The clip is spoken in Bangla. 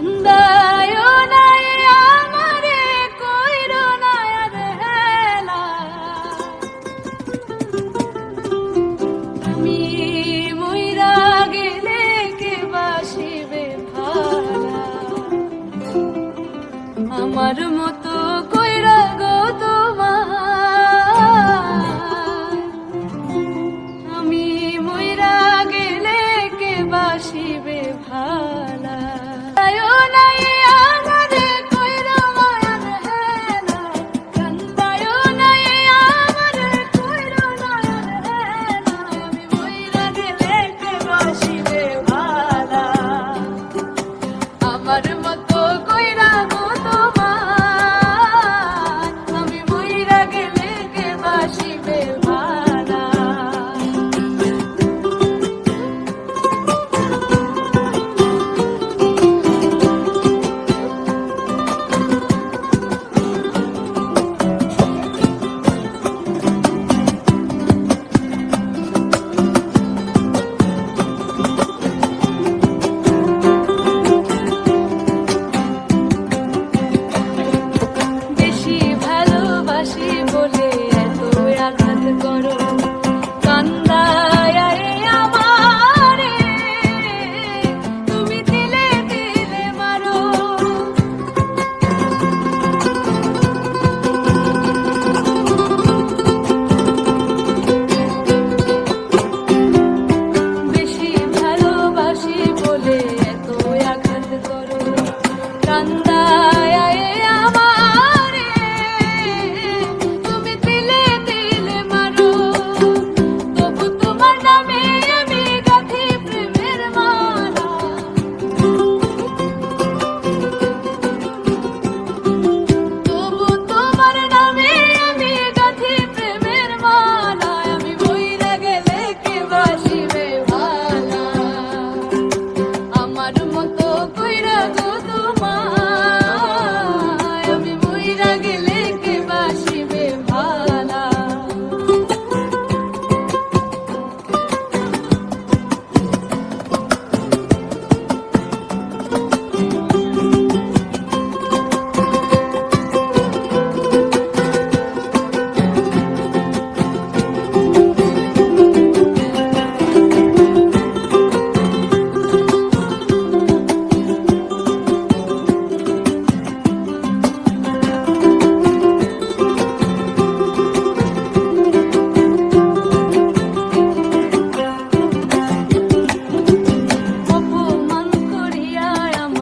কান্দায় নাই আমারে কইরো না আর হেলা আমি মইরা গেলে কে বাসিবে ভালা আমার মতো কইরা গো তোমার আমি মইরা গেলে কে বাসিবে ভালা নাই আমারে কইরো মায়ার হেলা কান্দায় নাই আমারে কইরো মায়ার হেলা আমি মইরা গেলে কে বাসিবে ভালা আমার মতো কইরা গো তোমার আমি মইরা গেলে কে বাসিবে ভালা বেশি ভালোবাসি বলে এত আঘাত করো কান্দায় আমারে তুমি দিলে দিলে মারো বেশি ভালোবাসি বলে এত আঘাত করো কান্দায় আমারে তুমি দিলে দিলে মারো তবু তোমার নামে আমি গাঁথি প্রেমের মালা তবু তোমার নামে আমি গাঁথি প্রেমের মালা আমি মইরা গেলে কে বাসিবে ভালা আমার মতো কইরা গো তোমার